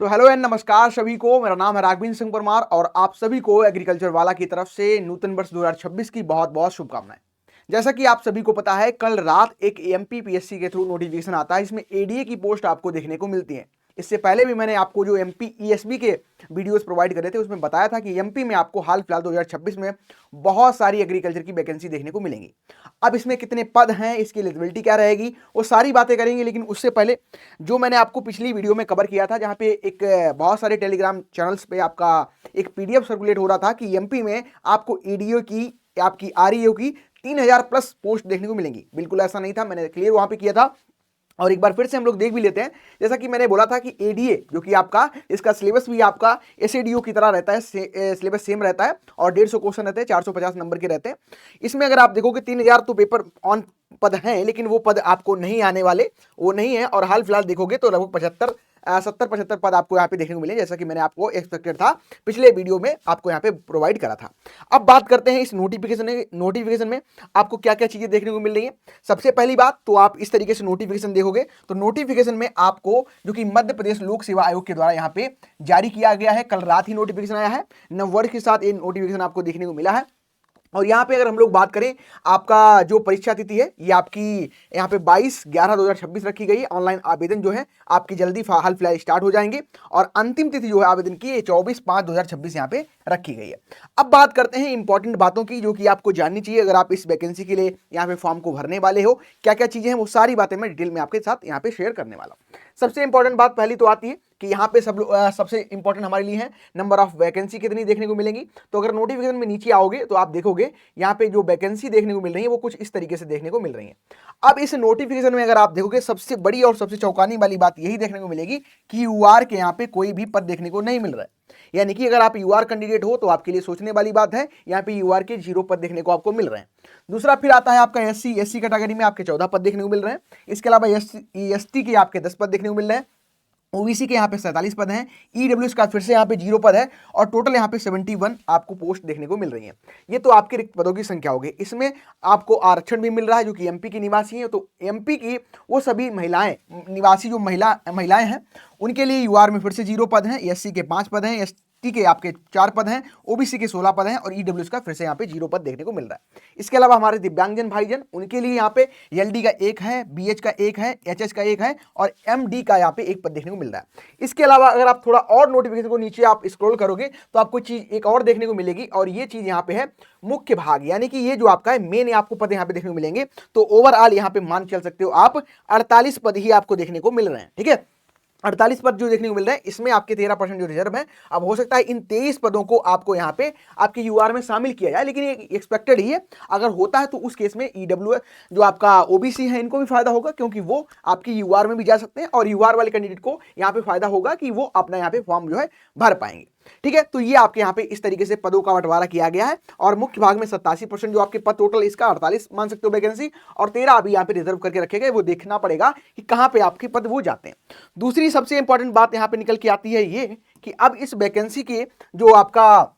तो hello and नमस्कार सभी को। मेरा नाम है राघविंद्र सिंह परमार और आप सभी को एग्रीकल्चर वाला की तरफ से नूतन वर्ष 2026 की बहुत बहुत शुभकामनाएं। जैसा कि आप सभी को पता है, कल रात एक एमपीपीएससी के थ्रू नोटिफिकेशन आता है, इसमें एडीए की पोस्ट आपको देखने को मिलती है। इससे पहले भी मैंने आपको जो एमपी ईएसबी के वीडियोस प्रोवाइड करे थे उसमें बताया था कि एमपी में आपको हाल फिलहाल 2026 में बहुत सारी एग्रीकल्चर की वैकेंसी देखने को मिलेंगी। अब इसमें कितने पद हैं, इसकी एलिजिबिलिटी क्या रहेगी, वो सारी बातें करेंगे। लेकिन उससे पहले जो मैंने आपको पिछली वीडियो में कवर किया था, जहां पे एक बहुत सारे टेलीग्राम चैनल्स पे आपका एक पीडीएफ सर्कुलेट हो रहा था कि एमपी में आपको ईडीओ की, आपकी आरईओ की 3000 प्लस पोस्ट देखने को मिलेंगी। बिल्कुल ऐसा नहीं था, मैंने क्लियर वहां पे किया था और एक बार फिर से हम लोग देख भी लेते हैं। जैसा कि मैंने बोला था कि एडीए जो कि आपका, इसका सिलेबस भी आपका एसएडीओ की तरह रहता है, सिलेबस सेम रहता है और 150 क्वेश्चन रहते हैं, 450 नंबर के रहते हैं। इसमें अगर आप देखोगे 3000 तो पेपर ऑन पद हैं, लेकिन वो पद आपको नहीं आने वाले, वो नहीं है। और हाल फिलहाल देखोगे तो लगभग 70-75 पद आपको यहाँ पे देखने को मिले, जैसा कि मैंने आपको एक्सपेक्टेड था पिछले वीडियो में आपको यहाँ पे प्रोवाइड करा था। अब बात करते हैं इस नोटिफिकेशन में आपको क्या क्या चीजें देखने को मिल रही है। सबसे पहली बात तो आप इस तरीके से नोटिफिकेशन देखोगे तो नोटिफिकेशन में आपको, जो कि मध्य प्रदेश लोक सेवा आयोग के द्वारा यहाँ पे जारी किया गया है, कल रात ही नोटिफिकेशन आया है, नववर्ष के साथ ये नोटिफिकेशन आपको देखने को मिला है। और यहाँ पे अगर हम लोग बात करें, आपका जो परीक्षा तिथि है ये आपकी यहाँ पे 22/11/2026 रखी गई है। ऑनलाइन आवेदन जो है आपकी जल्दी हाल फिलहाल स्टार्ट हो जाएंगे और अंतिम तिथि जो है आवेदन की 24/5/2026 यहाँ पे रखी गई है। अब बात करते हैं इंपॉर्टेंट बातों की, जो कि आपको जाननी चाहिए अगर आप इस वैकेंसी के लिए यहाँ पे फॉर्म को भरने वाले हो। क्या क्या चीजें हैं वो सारी बातें मैं डिटेल में आपके साथ यहाँ पे शेयर करने वाला हूँ। सबसे इंपॉर्टेंट बात पहली तो आती है कि यहाँ पे सबसे इंपॉर्टेंट हमारे लिए है नंबर ऑफ वैकेंसी कितनी देखने को मिलेंगी। तो अगर नोटिफिकेशन में नीचे आओगे तो आप देखोगे यहाँ पे जो वैकेंसी देखने को मिल रही है वो कुछ इस तरीके से देखने को मिल रही है। अब इस नोटिफिकेशन में अगर आप देखोगे, सबसे बड़ी और सबसे चौंकाने वाली बात यही देखने को मिलेगी कि यूआर के यहाँ पे कोई भी पद देखने को नहीं मिल रहा है। यानी कि अगर आप यूआर कैंडिडेट हो तो आपके लिए सोचने वाली बात है, यहाँ पे यूआर के 0 पद देखने को आपको मिल रहे हैं। दूसरा फिर आता है आपका एससी कैटेगरी में आपके 14 पद देखने को मिल रहे हैं। इसके अलावा एसटी के आपके 10 पद देखने को मिल रहे हैं। ओबीसी के यहाँ पे 47 पद हैं। ईडब्ल्यूएस का फिर से यहाँ पे 0 पद है और टोटल यहाँ पे 71 आपको पोस्ट देखने को मिल रही है। ये तो आपके रिक्त पदों की संख्या होगी। इसमें आपको आरक्षण भी मिल रहा है, जो कि एमपी की निवासी हैं। तो एमपी की वो सभी महिलाएं, निवासी जो महिलाएं हैं, उनके लिए यूआर में फिर से 0 पद हैं। एससी के 5 पद हैं, एसटी के आपके 4 पद हैं, ओबीसी के 16 पद हैं और ईडब्ल्यूएस का फिर से यहाँ पे 0 पद देखने को मिल रहा है। इसके अलावा हमारे दिव्यांगजन भाईजन, उनके लिए यहाँ पे एलडी का 1 है, बीएच का 1 है, एचएच का 1 है और एमडी का यहाँ पे 1 पद देखने को मिल रहा है। इसके अलावा अगर आप थोड़ा और नोटिफिकेशन को नीचे आप स्क्रॉल करोगे तो आपको चीज एक और देखने को मिलेगी और ये चीज यहाँ पे है मुख्य भाग, यानी कि ये जो आपका है मेन आपको पद यहाँ पे देखने को मिलेंगे। तो ओवरऑल यहाँ पे मान चल सकते हो आप 48 पद ही आपको देखने को मिल रहे हैं। ठीक है, 48 पद जो देखने को मिल रहे हैं, इसमें आपके 13% जो रिजर्व है। अब हो सकता है इन 23 पदों को आपको यहाँ पे आपके यूआर में शामिल किया जाए, लेकिन ये एक्सपेक्टेड ही है। अगर होता है तो उस केस में ईडब्ल्यू जो आपका ओबीसी है इनको भी फायदा होगा, क्योंकि वो आपकी यूआर में भी जा सकते हैं और यूआर वाले कैंडिडेट को यहाँ पे फायदा होगा कि वो अपना यहाँ पे फॉर्म जो है भर पाएंगे। ठीक है, तो ये आपके यहाँ पे इस तरीके से पदों का बंटवारा किया गया है और मुख्य भाग में 87% जो आपके पद टोटल, इसका 48 मान सकते हो वैकेंसी और 13 अभी यहाँ पे रिजर्व करके रखे गए। वो देखना पड़ेगा कि कहाँ पे आपके पद वो जाते हैं। दूसरी सबसे इंपॉर्टेंट बात यहाँ पे निकल के आती है ये कि अब इस वैकेंसी के जो आपका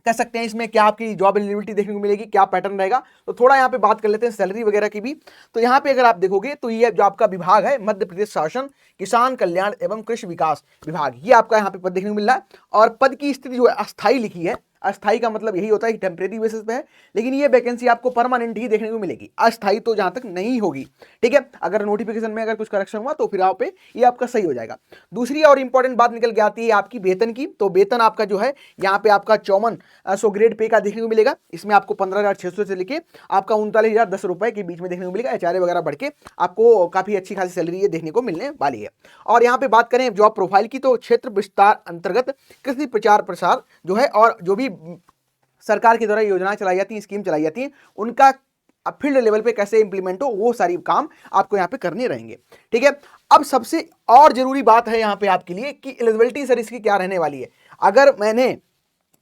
कह सकते हैं इसमें क्या आपकी जॉब एलिजिबिलिटी देखने को मिलेगी, क्या पैटर्न रहेगा। तो थोड़ा यहाँ पे बात कर लेते हैं सैलरी वगैरह की भी। तो यहाँ पे अगर आप देखोगे तो ये जो आपका विभाग है मध्य प्रदेश शासन किसान कल्याण एवं कृषि विकास विभाग, ये आपका यहाँ पे पद देखने को मिल रहा है। और पद की स्थिति जो है अस्थायी लिखी है। अस्थाई का मतलब यही होता है कि टेम्परेरी बेसिस पे है, लेकिन ये वैकेंसी आपको परमानेंट ही देखने को मिलेगी, अस्थाई तो जहां तक नहीं होगी। ठीक है, अगर नोटिफिकेशन में अगर कुछ करेक्शन हुआ तो फिर आप पे ये आपका सही हो जाएगा। दूसरी और इंपॉर्टेंट बात निकल के आती है आपकी वेतन की। तो वेतन आपका जो है यहाँ पे आपका 5400 ग्रेड पे का देखने को मिलेगा। इसमें आपको 15,600 से लेके आपका 39,010 रुपए के बीच में देखने को मिलेगा। एचआरए वगैरह बढ़ के आपको काफी अच्छी खासी सैलरी ये देखने को मिलने वाली है। और यहाँ पे बात करें जॉब प्रोफाइल की, तो क्षेत्र विस्तार अंतर्गत कृषि प्रचार प्रसार जो है और जो भी सरकार के द्वारा योजनाएं चलाई जाती हैं, स्कीम चलाई जाती हैं, उनका फील्ड लेवल पे कैसे इंप्लीमेंट हो वो सारी काम आपको यहाँ पे करने रहेंगे। ठीक है, अब सबसे और जरूरी बात है यहाँ पे आपके लिए कि एलिजिबिलिटी सर इसकी क्या रहने वाली है। अगर मैंने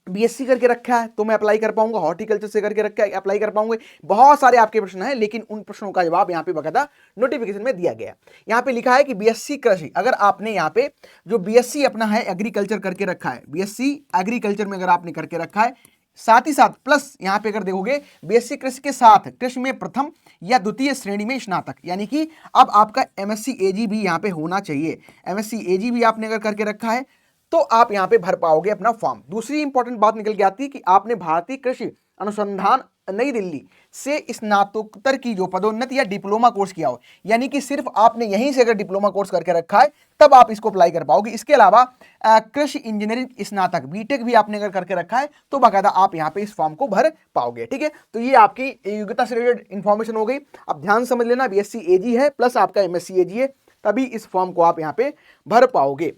बीएससी करके रखा है तो मैं अप्लाई कर पाऊंगा, हॉर्टिकल्चर से करके रखा है अप्लाई कर पाऊंगा। बहुत सारे आपके प्रश्न हैं, लेकिन उन प्रश्नों का जवाब यहाँ पे बकायदा नोटिफिकेशन में दिया गया है। यहाँ पे लिखा है कि बीएससी कृषि, अगर आपने यहाँ पे जो बीएससी अपना है एग्रीकल्चर करके रखा है, बीएससी एग्रीकल्चर में अगर आपने करके रखा है, साथ ही साथ प्लस यहाँ पे अगर देखोगे बीएससी कृषि के साथ कृषि में प्रथम या द्वितीय श्रेणी में स्नातक, यानी कि अब आपका एमएससी एजी भी यहाँ पे होना चाहिए। एमएससी एजी भी आपने अगर करके रखा है तो आप यहाँ पे भर पाओगे अपना फॉर्म। दूसरी इंपॉर्टेंट बात निकल के आती है कि आपने भारतीय कृषि अनुसंधान नई दिल्ली से स्नातकोत्तर की जो पदोन्नति या डिप्लोमा कोर्स किया हो, यानी कि सिर्फ आपने यहीं से अगर डिप्लोमा कोर्स करके रखा है तब आप इसको अप्लाई कर पाओगे। इसके अलावा कृषि इंजीनियरिंग स्नातक बीटेक भी आपने अगर करके रखा है तो बाकायदा आप यहाँ पे इस फॉर्म को भर पाओगे। ठीक है, तो ये आपकी योग्यता से रिलेटेड इंफॉर्मेशन हो गई। अब ध्यान समझ लेना, बीएससी एजी है प्लस आपका एमएससी एजी है, तभी इस फॉर्म को आप यहाँ पे भर पाओगे।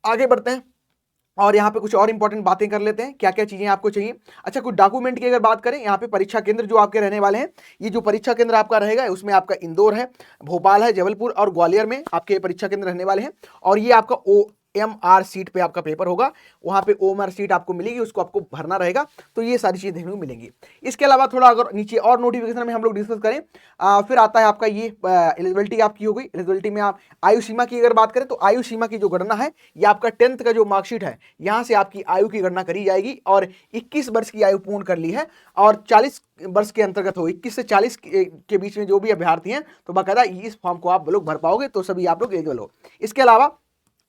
आगे बढ़ते हैं और यहाँ पे कुछ और इंपॉर्टेंट बातें कर लेते हैं, क्या क्या चीजें आपको चाहिए। अच्छा, कुछ डॉक्यूमेंट की अगर बात करें, यहाँ पे परीक्षा केंद्र जो आपके रहने वाले हैं, ये जो परीक्षा केंद्र आपका रहेगा उसमें आपका इंदौर है, भोपाल है, जबलपुर और ग्वालियर में आपके परीक्षा केंद्र रहने वाले हैं। और ये आपका OMR सीट पे आपका पेपर होगा, वहां पे OMR सीट आपको मिलेगी, उसको आपको भरना रहेगा। तो ये सारी चीजें देखने को मिलेंगी। इसके अलावा थोड़ा अगर नीचे और नोटिफिकेशन में हम लोग डिस्कस करें, फिर आता है आपका ये एलिजिबिलिटी आपकी हो गई। एलिजिबिलिटी में आप आयु सीमा की अगर बात करें तो आयु सीमा की जो गणना है, ये आपका 10th का जो मार्कशीट है, यहाँ से आपकी आयु की गणना करी जाएगी। और 21 वर्ष की आयु पूर्ण कर ली है और 40 वर्ष के अंतर्गत हो, 21 से 40 के बीच में जो भी अभ्यर्थी हैं, तो बाकायदा इस फॉर्म को आप लोग भर पाओगे, तो सभी आप लोग एलिजिबल हो। इसके अलावा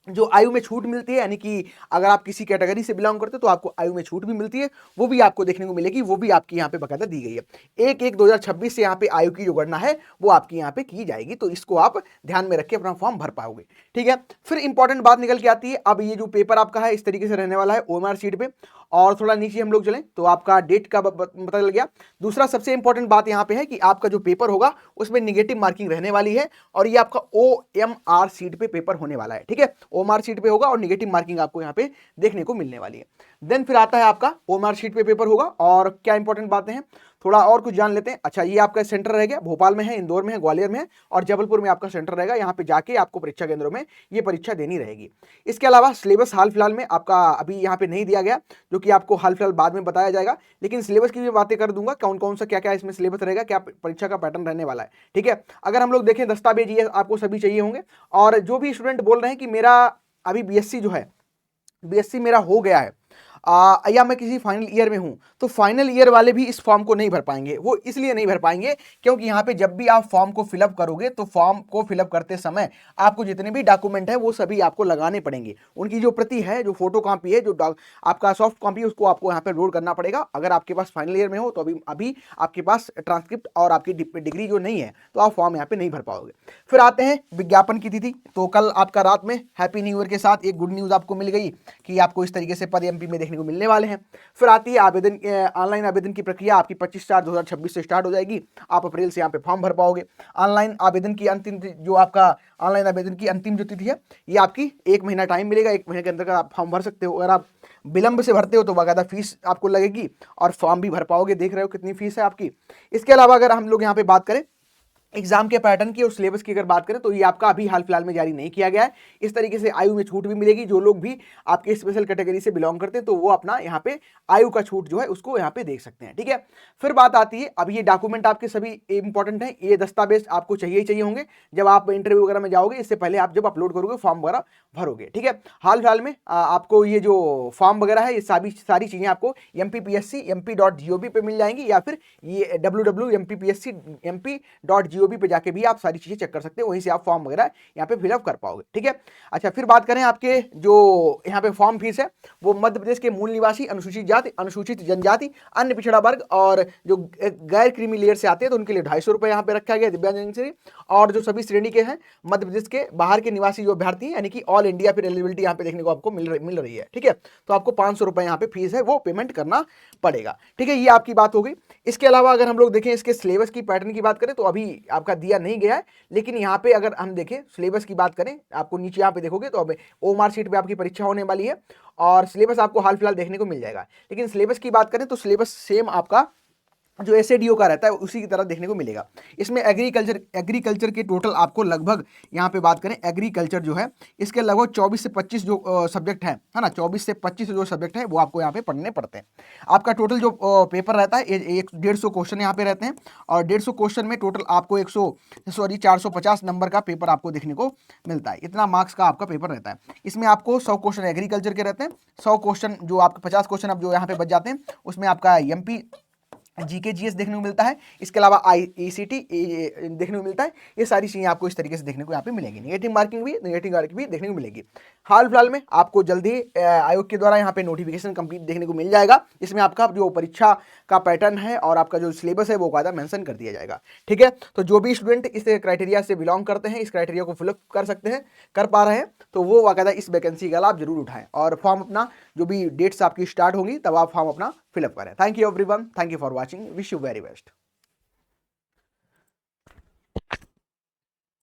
जो आयु में छूट मिलती है, यानी कि अगर आप किसी कैटेगरी से बिलोंग करते हो तो आपको आयु में छूट भी मिलती है, वो भी आपको देखने को मिलेगी, वो भी आपकी यहाँ पे बाकायदा दी गई है। 1/1/2026 से यहाँ पे आयु की जो गणना है वो आपकी यहाँ पे की जाएगी, तो इसको आप ध्यान में रख के अपना फॉर्म भर पाओगे। ठीक है, फिर इंपॉर्टेंट बात निकल के आती है, अब ये जो पेपर आपका है इस तरीके से रहने वाला है OMR सीट पे। और थोड़ा नीचे हम लोग चलें तो आपका डेट का पता चल गया। दूसरा सबसे इंपॉर्टेंट बात यहाँ पे है कि आपका जो पेपर होगा उसमें निगेटिव मार्किंग रहने वाली है, और ये आपका OMR सीट पे पेपर होने वाला है। ठीक है, OMR सीट पे होगा और निगेटिव मार्किंग आपको यहाँ पे देखने को मिलने वाली है। देन फिर आता है आपका OMR सीट पे पेपर होगा, और क्या इंपॉर्टेंट बातें हैं थोड़ा और कुछ जान लेते हैं। अच्छा, ये आपका सेंटर रहेगा, भोपाल में है, इंदौर में है, ग्वालियर में है और जबलपुर में आपका सेंटर रहेगा। यहाँ पे जाके आपको परीक्षा केंद्रों में ये परीक्षा देनी रहेगी। इसके अलावा सिलेबस हाल फिलहाल में आपका अभी यहाँ पे नहीं दिया गया, जो कि आपको हाल फिलहाल बाद में बताया जाएगा, लेकिन सिलेबस की भी बातें कर दूंगा, कौन कौन सा क्या क्या इसमें सिलेबस रहेगा, क्या परीक्षा का पैटर्न रहने वाला है। ठीक है, अगर हम लोग देखें दस्तावेज ये आपको सभी चाहिए होंगे। और जो भी स्टूडेंट बोल रहे हैं कि मेरा अभी बीएससी जो है, बीएससी मेरा हो गया है या मैं किसी फाइनल ईयर में हूं, तो फाइनल ईयर वाले भी इस फॉर्म को नहीं भर पाएंगे। वो इसलिए नहीं भर पाएंगे क्योंकि यहाँ पे जब भी आप फॉर्म को फिलअप करोगे तो फॉर्म को फिलअप करते समय आपको जितने भी डॉक्यूमेंट है वो सभी आपको लगाने पड़ेंगे। उनकी जो प्रति है, जो फोटो कॉपी है, जो आपका सॉफ्ट कॉपी है, उसको आपको यहाँ पे लोड करना पड़ेगा। अगर आपके पास फाइनल ईयर में हो तो अभी आपके पास ट्रांसक्रिप्ट और आपकी डिग्री जो नहीं है, तो आप फॉर्म यहाँ पे नहीं भर पाओगे। फिर आते हैं विज्ञापन की तिथि। तो कल आपका रात में हैप्पी न्यू ईयर के साथ एक गुड न्यूज आपको मिल गई कि आपको इस तरीके से पद MP में देखने को मिलने वाले हैं। फिर आती है आवेदन, ऑनलाइन आवेदन की प्रक्रिया आपकी 25/4/2026 से स्टार्ट हो जाएगी। आप अप्रैल से यहाँ पे फॉर्म भर पाओगे। ऑनलाइन आवेदन की अंतिम जो आपका ऑनलाइन आवेदन की अंतिम जो तिथि है, ये आपकी 1 महीना टाइम मिलेगा। 1 महीने के अंदर आप फॉर्म भर सकते हो। अगर आप विलंब से भरते हो तो बाकायदा फीस आपको लगेगी और फॉर्म भी भर पाओगे। देख रहे हो कितनी फीस है आपकी। इसके अलावा अगर हम लोग यहाँ पे बात करें एग्जाम के पैटर्न की और सिलेबस की अगर बात करें, तो ये आपका अभी हाल फिलहाल में जारी नहीं किया गया है। इस तरीके से आयु में छूट भी मिलेगी। जो लोग भी आपके स्पेशल कैटेगरी से बिलोंग करते हैं तो वो अपना यहाँ पे आयु का छूट जो है उसको यहाँ पे देख सकते हैं। ठीक है, फिर बात आती है, अब ये डॉक्यूमेंट आपके सभी इंपॉर्टेंट हैं, ये दस्तावेज आपको चाहिए ही चाहिए होंगे जब आप इंटरव्यू वगैरह में जाओगे। इससे पहले आप जब अपलोड करोगे फॉर्म वगैरह भरोगे। ठीक है, हाल फिलहाल में आपको ये जो फॉर्म वगैरह है, ये सारी चीजें आपको MPPSC MP.gov पे मिल जाएंगी, या फिर ये www.mpsc mp.gov पे जाके भी आप सारी चीजें चेक कर सकते हो। वहीं से आप फॉर्म वगैरह यहाँ पे फिलअप कर पाओगे। ठीक है, अच्छा, फिर बात करें आपके जो यहाँ पे फॉर्म फीस है, वो मध्य प्रदेश के मूल निवासी, अनुसूचित जाति, अनुसूचित जनजाति, अन्य पिछड़ा वर्ग और जो गैर क्रीमी लेयर से आते हैं तो उनके लिए 250 रुपये यहाँ पे रखा गया दिव्यांगजन से। और जो सभी श्रेणी के हैं मध्य प्रदेश के बाहर के निवासी जो अभ्यर्थी हैं, यानी कि ऑल इंडिया फिर एलिजिबिलिटी यहाँ पे देखने को आपको मिल रही है। ठीक है, तो आपको 500 रुपये यहाँ पे फीस है वो पेमेंट करना पड़ेगा। ठीक है, ये आपकी बात हो गई। इसके अलावा अगर हम लोग देखें इसके सिलेबस की पैटर्न की बात करें तो अभी आपका दिया नहीं गया है, लेकिन यहाँ पे अगर हम देखें सिलेबस की बात करें, आपको नीचे यहाँ पे देखोगे तो अब OMR सीट पे आपकी परीक्षा होने वाली है और सिलेबस आपको हाल फिलहाल देखने को मिल जाएगा। लेकिन सिलेबस की बात करें तो सिलेबस सेम आपका जो एसएडीओ का रहता है उसी की तरह देखने को मिलेगा। इसमें एग्रीकल्चर के टोटल आपको लगभग यहाँ पे बात करें एग्रीकल्चर जो है इसके लगभग 24 से 25 जो सब्जेक्ट है ना, 24 से 25 जो सब्जेक्ट है वो आपको यहाँ पे पढ़ने पड़ते हैं। आपका टोटल जो पेपर रहता है 150 क्वेश्चन यहाँ पे रहते हैं और 150 क्वेश्चन में टोटल आपको 450 नंबर का पेपर आपको देखने को मिलता है। इतना मार्क्स का आपका पेपर रहता है। इसमें आपको 100 क्वेश्चन एग्रीकल्चर के रहते हैं, 100 क्वेश्चन जो आपके 50 क्वेश्चन अब जो यहाँ पे बच जाते हैं उसमें आपका एमपी जीके जीएस देखने को मिलता है। इसके अलावा आईसीटी देखने को मिलता है। ये सारी चीजें आपको इस तरीके से देखने को यहाँ पे मिलेगी। नेगेटिव मार्किंग भी देखने को मिलेगी। हाल फिलहाल में आपको जल्दी आयोग के द्वारा यहाँ पे नोटिफिकेशन कंप्लीट देखने को मिल जाएगा। इसमें आपका जो परीक्षा का पैटर्न है और आपका जो सिलेबस है वो कायदा मेंशन कर दिया जाएगा। ठीक है, तो जो भी स्टूडेंट इस क्राइटेरिया से बिलोंग करते हैं, इस क्राइटेरिया को फिलअप कर सकते हैं, कर पा रहे हैं, तो वो बाकायदा इस वैकेंसी का लाभ जरूर उठाएं और फॉर्म अपना जो भी डेट्स आपकी स्टार्ट होंगी तब आप फॉर्म अपना फिलअप करें। Thank you everyone, thank you for watching, wish you very best.